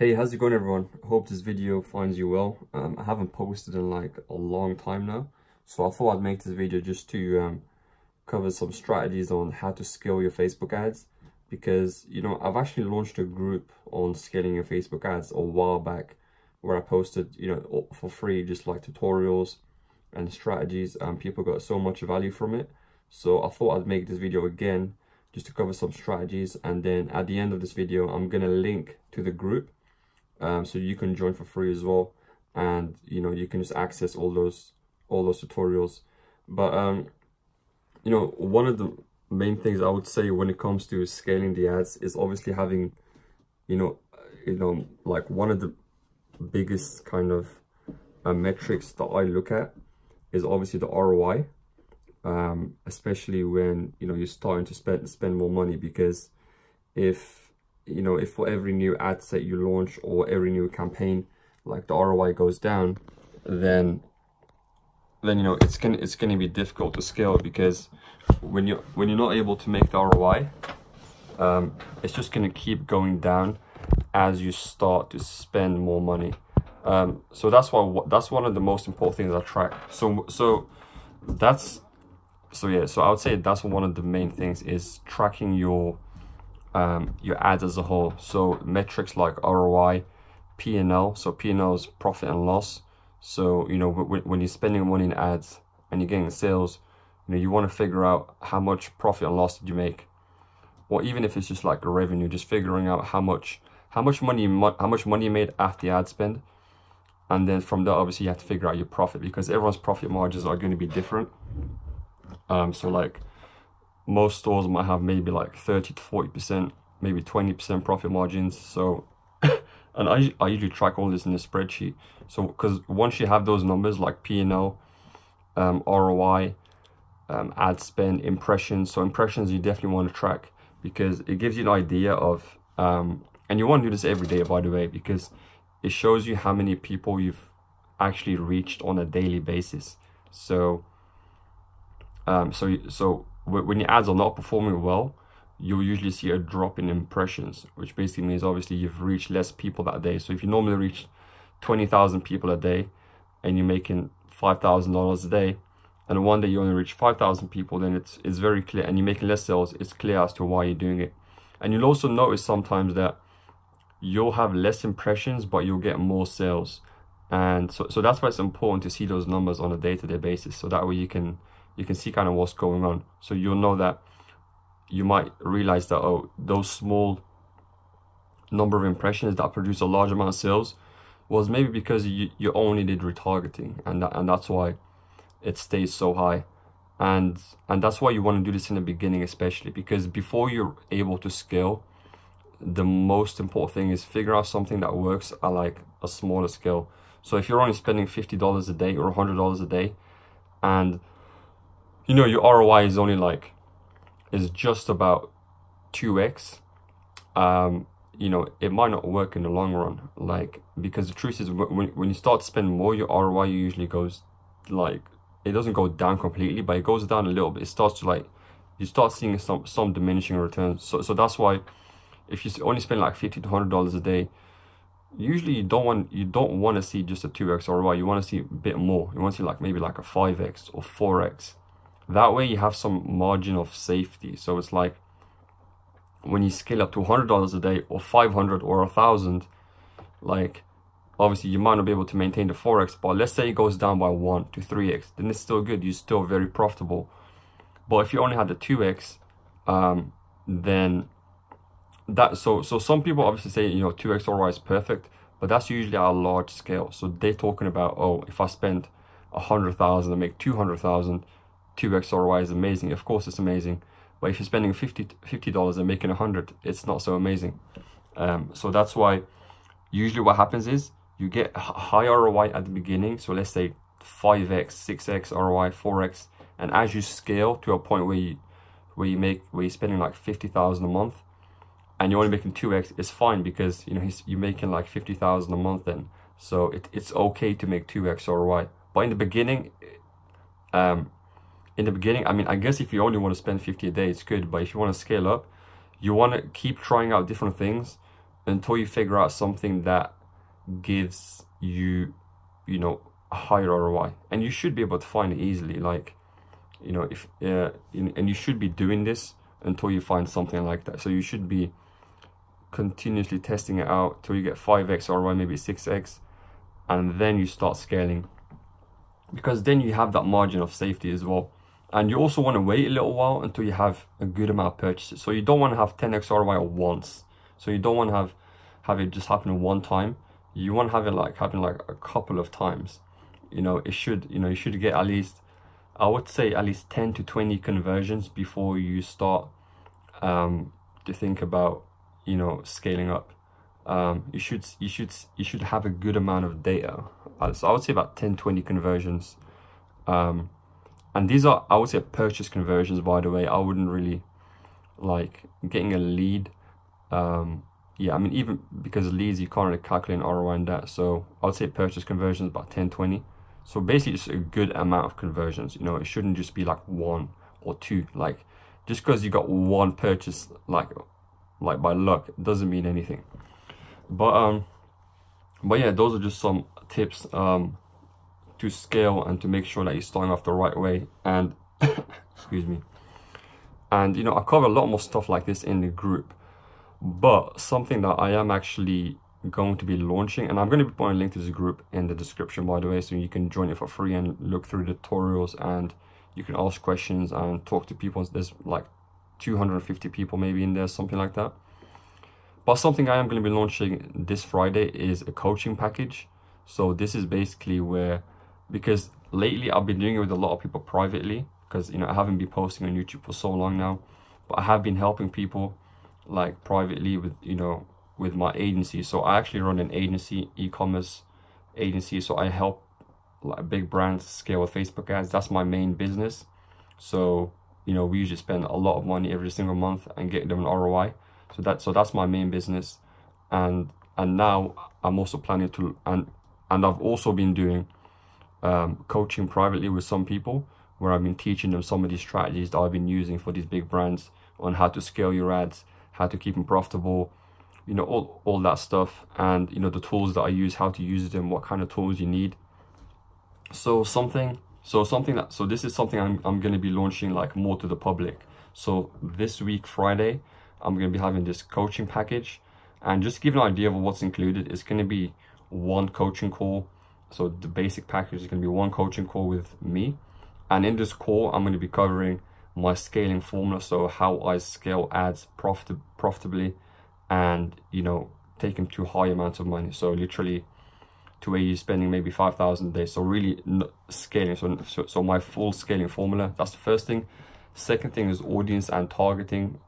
Hey, how's it going everyone? I hope this video finds you well. I haven't posted in like a long time now, so I thought I'd make this video just to cover some strategies on how to scale your Facebook ads, because I've actually launched a group on scaling your Facebook ads a while back where I posted for free just like tutorials and strategies, and people got so much value from it. So I thought I'd make this video again just to cover some strategies, and then at the end of this video I'm gonna link to the group so you can join for free as well, and you can just access all those tutorials. But one of the main things I would say when it comes to scaling the ads is obviously having like one of the biggest kind of metrics that I look at is obviously the ROI, especially when you're starting to spend more money, because if for every new ad set you launch or every new campaign, like the ROI goes down, then it's gonna be difficult to scale, because when you're not able to make the ROI, it's just gonna keep going down as you start to spend more money. So that's one of the most important things I track. So I would say that's one of the main things, is tracking your ads as a whole. So metrics like ROI, P&L. So P&L is profit and loss. So when you're spending money in ads and you're getting sales, you want to figure out how much profit and loss did you make, or even if it's just like a revenue, just figuring out how much money you made after the ad spend. And then from there, obviously you have to figure out your profit, because everyone's profit margins are going to be different. So like most stores might have maybe like 30 to 40%, maybe 20% profit margins. So and I usually track all this in a spreadsheet. So because once you have those numbers like P&L, ROI, ad spend, impressions. So impressions you definitely want to track, because it gives you an idea of and you want to do this every day, by the way, because it shows you how many people you've actually reached on a daily basis. So when your ads are not performing well, you'll usually see a drop in impressions, which basically means obviously you've reached less people that day. So if you normally reach 20,000 people a day and you're making $5,000 a day, and one day you only reach 5,000 people, then it's very clear, and you're making less sales, it's clear as to why you're doing it. And you'll also notice sometimes that you'll have less impressions but you'll get more sales. And so that's why it's important to see those numbers on a day-to-day basis, so that way you can see kind of what's going on. So you'll know that you might realize that, oh, those small number of impressions that produce a large amount of sales was maybe because you only did retargeting, and that's why it stays so high. And that's why you want to do this in the beginning, especially because before you're able to scale, the most important thing is figure out something that works at like a smaller scale. So if you're only spending $50 a day or $100 a day, and your ROI is only like just about 2x, it might not work in the long run, like, because the truth is when you start to spend more, your ROI usually goes, like, it doesn't go down completely, but it goes down a little bit. It starts to, like, you start seeing some diminishing returns. So that's why if you only spend like $50 to $100 a day, usually you don't want to see just a 2x ROI. You want to see a bit more. You want to see like maybe like a 5x or 4x. That way you have some margin of safety. So it's like when you scale up to $100 a day or 500 or 1,000, like, obviously you might not be able to maintain the 4x, but let's say it goes down by 1 to 3x, then it's still good. You're still very profitable. But if you only had the 2x, then that, so some people obviously say 2x ROI is perfect, but that's usually at a large scale. So they're talking about, oh, if I spend 100,000 and make 200,000, 2x ROI is amazing. Of course it's amazing, but if you're spending $50 and making 100, it's not so amazing. So that's why usually what happens is you get high ROI at the beginning. So let's say 5x, 6x ROI, 4x, and as you scale to a point where you're spending like 50,000 a month, and you're only making 2x, it's fine, because you're making like 50,000 a month then. So it's okay to make 2x ROI. But in the beginning, I mean, I guess if you only want to spend 50 a day, it's good. But if you want to scale up, you want to keep trying out different things until you figure out something that gives you, you know, a higher ROI. And you should be able to find it easily, like, you know, if and you should be doing this until you find something like that. So you should be continuously testing it out till you get 5x ROI, maybe 6x, and then you start scaling, because then you have that margin of safety as well. And you also want to wait a little while until you have a good amount of purchases. So you don't want to have 10x ROI at once. So you don't want to have it just happen one time. You want to have it like happen like a couple of times. You know, it should, you know, you should get at least, I would say at least 10 to 20 conversions before you start to think about, you know, scaling up. You should have a good amount of data. So I would say about 10-20 conversions. And these are, I would say, purchase conversions, by the way. I wouldn't really like getting a lead. Yeah, I mean, even because leads, you can't really calculate an ROI on that. So I would say purchase conversions about 10-20. So basically it's a good amount of conversions. You know, it shouldn't just be like 1 or 2. Like, just because you got one purchase, like by luck, it doesn't mean anything. But yeah, those are just some tips to scale and to make sure that you're starting off the right way. And excuse me. And you know, I cover a lot more stuff like this in the group, but something that I am actually going to be launching, and I'm going to be putting a link to this group in the description, by the way, so you can join it for free and look through the tutorials, and you can ask questions and talk to people. There's like 250 people maybe in there, something like that. But something I am going to be launching this Friday is a coaching package. So this is basically where, because lately I've been doing it with a lot of people privately, because, you know, I haven't been posting on YouTube for so long now, but I have been helping people like privately with, you know, with my agency. So I actually run an agency, e-commerce agency. So I help like big brands scale with Facebook ads. That's my main business. So, you know, we usually spend a lot of money every single month and get them an ROI. So that's my main business. And now I'm also planning to, and I've also been doing coaching privately with some people, where I've been teaching them some of these strategies that I've been using for these big brands on how to scale your ads, how to keep them profitable, you know, all that stuff. And, you know, the tools that I use, how to use them, what kind of tools you need. So this is something I'm going to be launching like more to the public. So this week, Friday, I'm going to be having this coaching package, and just to give an idea of what's included, it's going to be one coaching call. So the basic package is going to be one coaching call with me. And in this call, I'm going to be covering my scaling formula. So how I scale ads profitably and, you know, take them to high amounts of money. So literally to where you're spending maybe 5,000 a day. So really scaling. So my full scaling formula, that's the first thing. Second thing is audience and targeting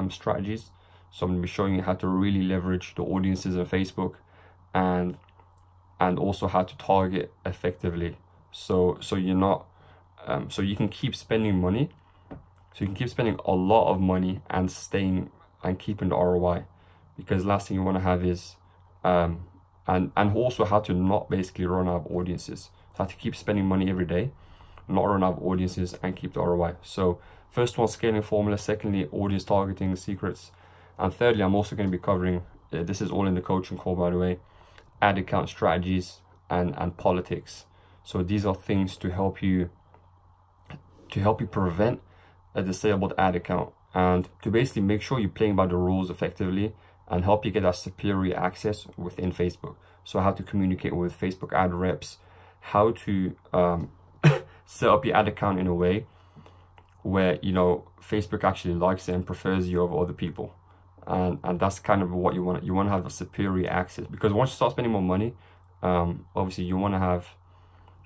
strategies. So I'm going to be showing you how to really leverage the audiences on Facebook, and also how to target effectively. So you're not so you can keep spending money. So you can keep spending a lot of money and staying and keeping the ROI, because last thing you want to have is and also how to not basically run out of audiences. So how to keep spending money every day, not run out of audiences, and keep the ROI. So first one, scaling formula. Secondly, audience targeting secrets. And thirdly, I'm also going to be covering, this is all in the coaching call, by the way, ad account strategies and politics. So these are things to help you prevent a disabled ad account, and to basically make sure you're playing by the rules effectively, and help you get that superior access within Facebook. So how to communicate with Facebook ad reps, how to set up your ad account in a way where, you know, Facebook actually likes it and prefers you over other people. And that's kind of what you want. You want to have the superior access, because once you start spending more money, obviously you want to have,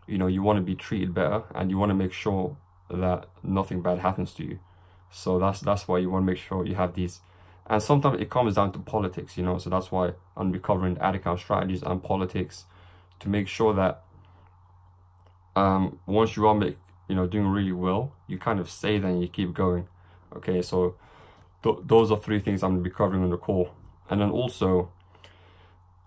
you know, you want to be treated better, and you want to make sure that nothing bad happens to you. So that's why you want to make sure you have these. And sometimes it comes down to politics, you know, so that's why I'm covering ad account strategies and politics, to make sure that once you are doing really well, you kind of stay there and you keep going. Okay, so those are three things I'm going to be covering on the call. And then also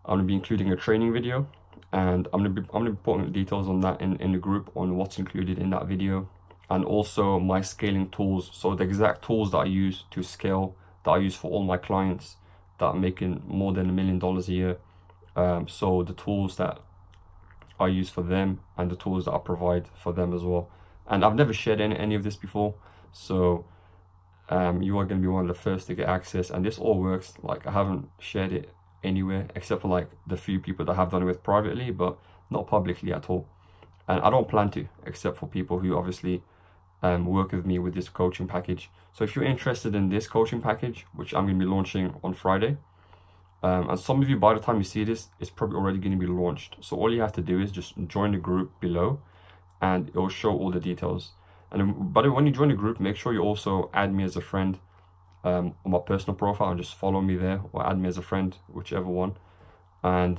I'm going to be including a training video, and I'm going to be putting details on that in the group on what's included in that video, and also my scaling tools. So the exact tools that I use to scale, that I use for all my clients, that are making more than $1 million a year. So the tools that I use for them and the tools that I provide for them as well. And I've never shared any of this before, so you are going to be one of the first to get access. And this all works, like, I haven't shared it anywhere except for like the few people that I have done it with privately, but not publicly at all. And I don't plan to, except for people who obviously work with me with this coaching package. So if you're interested in this coaching package, which I'm going to be launching on Friday, and some of you, by the time you see this, it's probably already going to be launched. So all you have to do is just join the group below, and it will show all the details. And but when you join the group, make sure you also add me as a friend on my personal profile, and just follow me there, or add me as a friend, whichever one, and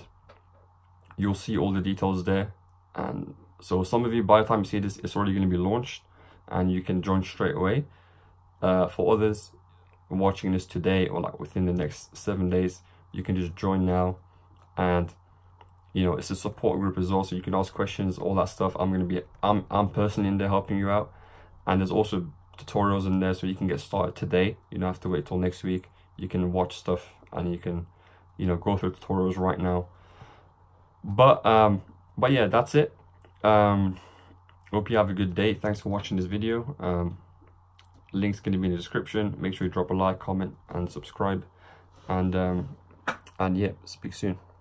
you'll see all the details there. And so some of you, by the time you see this, it's already going to be launched, and you can join straight away. For others watching this today, or like within the next 7 days, you can just join now. And you know, it's a support group as well, so you can ask questions, all that stuff. I'm personally in there helping you out, and there's also tutorials in there, so you can get started today. You don't have to wait till next week. You can watch stuff, and you can, you know, go through tutorials right now. But yeah, that's it. Hope you have a good day. Thanks for watching this video. Link's going to be in the description. Make sure you drop a like, comment, and subscribe. And yeah, speak soon.